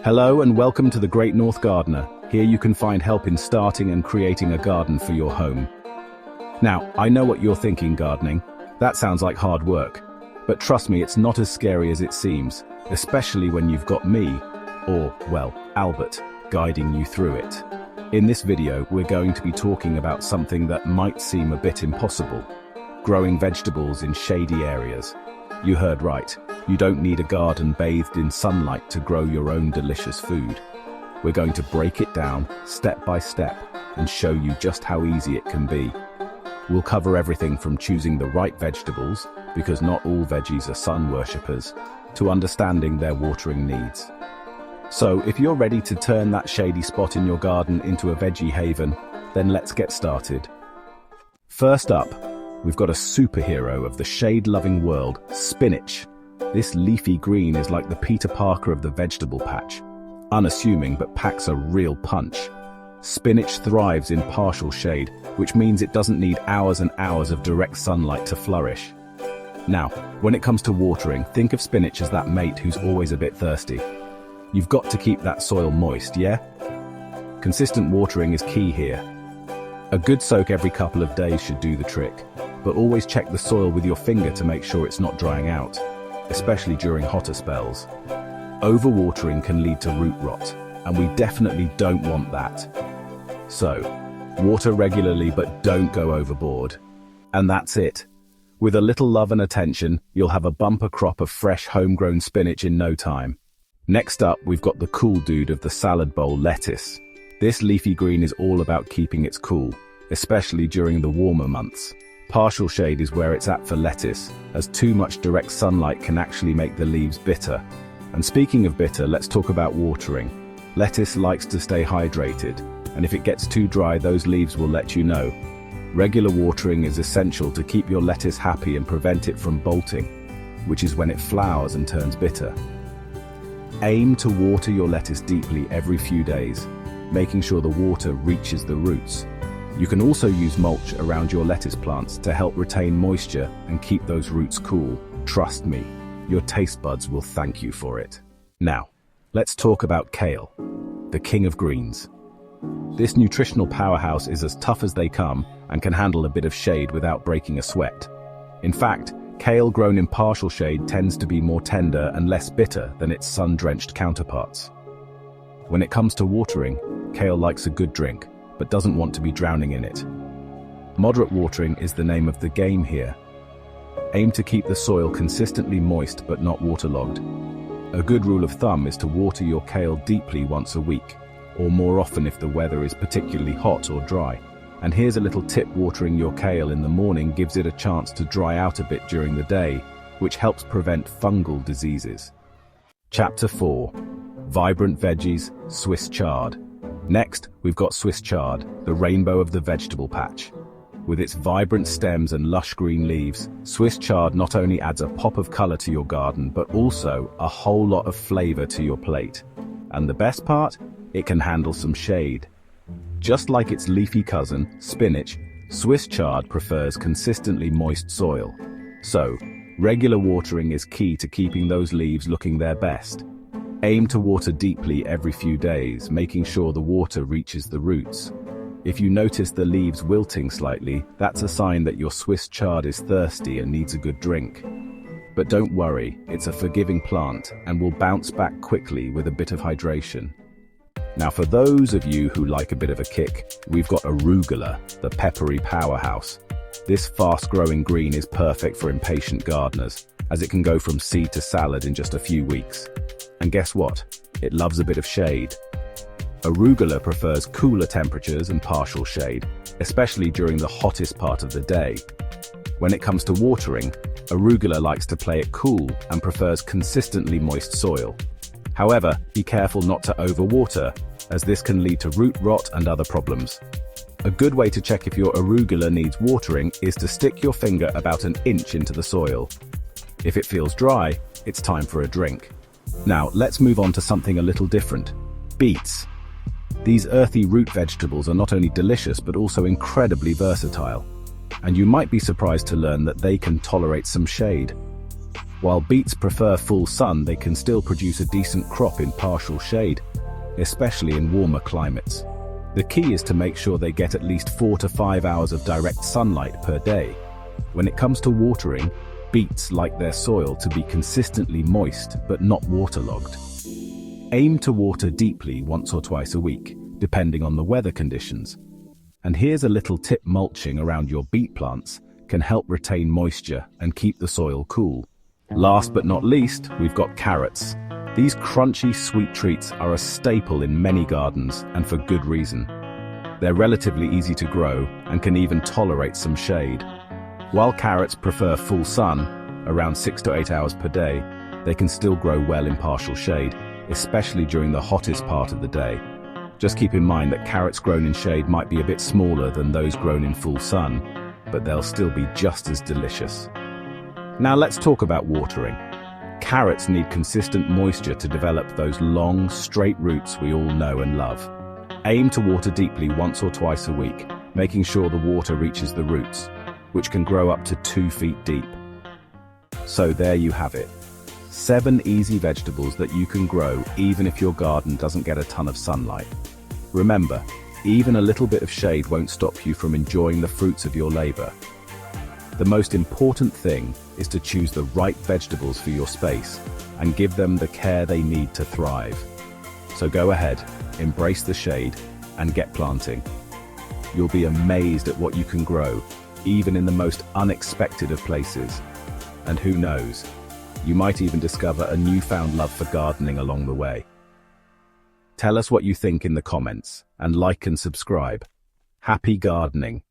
Hello and welcome to the Great North Gardener. Here you can find help in starting and creating a garden for your home. Now, I know what you're thinking, gardening. That sounds like hard work. But trust me, it's not as scary as it seems, especially when you've got me, or, well, Albert, guiding you through it. In this video, we're going to be talking about something that might seem a bit impossible: growing vegetables in shady areas. You heard right. You don't need a garden bathed in sunlight to grow your own delicious food. We're going to break it down step by step and show you just how easy it can be. We'll cover everything from choosing the right vegetables, because not all veggies are sun worshippers, to understanding their watering needs. So if you're ready to turn that shady spot in your garden into a veggie haven, then let's get started. First up, we've got a superhero of the shade-loving world, spinach. This leafy green is like the Peter Parker of the vegetable patch. Unassuming, but packs a real punch. Spinach thrives in partial shade, which means it doesn't need hours and hours of direct sunlight to flourish. Now, when it comes to watering, think of spinach as that mate who's always a bit thirsty. You've got to keep that soil moist, yeah? Consistent watering is key here. A good soak every couple of days should do the trick, but always check the soil with your finger to make sure it's not drying out, especially during hotter spells. Overwatering can lead to root rot, and we definitely don't want that. So, water regularly but don't go overboard. And that's it. With a little love and attention, you'll have a bumper crop of fresh homegrown spinach in no time. Next up, we've got the cool dude of the salad bowl, lettuce. This leafy green is all about keeping it cool, especially during the warmer months. Partial shade is where it's at for lettuce, as too much direct sunlight can actually make the leaves bitter. And speaking of bitter, let's talk about watering. Lettuce likes to stay hydrated, and if it gets too dry, those leaves will let you know. Regular watering is essential to keep your lettuce happy and prevent it from bolting, which is when it flowers and turns bitter. Aim to water your lettuce deeply every few days, making sure the water reaches the roots. You can also use mulch around your lettuce plants to help retain moisture and keep those roots cool. Trust me, your taste buds will thank you for it. Now, let's talk about kale, the king of greens. This nutritional powerhouse is as tough as they come and can handle a bit of shade without breaking a sweat. In fact, kale grown in partial shade tends to be more tender and less bitter than its sun-drenched counterparts. When it comes to watering, kale likes a good drink, but doesn't want to be drowning in it. Moderate watering is the name of the game here. Aim to keep the soil consistently moist but not waterlogged. A good rule of thumb is to water your kale deeply once a week, or more often if the weather is particularly hot or dry. And here's a little tip: watering your kale in the morning gives it a chance to dry out a bit during the day, which helps prevent fungal diseases. Chapter 4. Vibrant Veggies, Swiss Chard. Next, we've got Swiss chard, the rainbow of the vegetable patch. With its vibrant stems and lush green leaves, Swiss chard not only adds a pop of color to your garden, but also a whole lot of flavor to your plate. And the best part? It can handle some shade. Just like its leafy cousin, spinach, Swiss chard prefers consistently moist soil. So, regular watering is key to keeping those leaves looking their best. Aim to water deeply every few days, making sure the water reaches the roots. If you notice the leaves wilting slightly, that's a sign that your Swiss chard is thirsty and needs a good drink. But don't worry, it's a forgiving plant and will bounce back quickly with a bit of hydration. Now, for those of you who like a bit of a kick, we've got Arugula, the peppery powerhouse. This fast-growing green is perfect for impatient gardeners, as it can go from seed to salad in just a few weeks. And guess what? It loves a bit of shade. Arugula prefers cooler temperatures and partial shade, especially during the hottest part of the day. When it comes to watering, Arugula likes to play it cool and prefers consistently moist soil. However, be careful not to overwater, as this can lead to root rot and other problems. A good way to check if your Arugula needs watering is to stick your finger about an inch into the soil. If it feels dry, it's time for a drink. Now, let's move on to something a little different: beets. These earthy root vegetables are not only delicious but also incredibly versatile. And you might be surprised to learn that they can tolerate some shade. While beets prefer full sun, they can still produce a decent crop in partial shade, especially in warmer climates. The key is to make sure they get at least 4 to 5 hours of direct sunlight per day. When it comes to watering, beets like their soil to be consistently moist but not waterlogged. Aim to water deeply once or twice a week, depending on the weather conditions. And here's a little tip: mulching around your beet plants can help retain moisture and keep the soil cool. Last but not least, we've got carrots. These crunchy, sweet treats are a staple in many gardens, and for good reason. They're relatively easy to grow and can even tolerate some shade. While carrots prefer full sun, around 6 to 8 hours per day, they can still grow well in partial shade, especially during the hottest part of the day. Just keep in mind that carrots grown in shade might be a bit smaller than those grown in full sun, but they'll still be just as delicious. Now let's talk about watering. Carrots need consistent moisture to develop those long, straight roots we all know and love. Aim to water deeply once or twice a week, making sure the water reaches the roots, which can grow up to 2 feet deep. So there you have it. 7 easy vegetables that you can grow even if your garden doesn't get a ton of sunlight. Remember, even a little bit of shade won't stop you from enjoying the fruits of your labor. The most important thing is to choose the right vegetables for your space and give them the care they need to thrive. So go ahead, embrace the shade, and get planting. You'll be amazed at what you can grow, even in the most unexpected of places. And who knows, you might even discover a newfound love for gardening along the way. Tell us what you think in the comments, and like and subscribe. Happy gardening!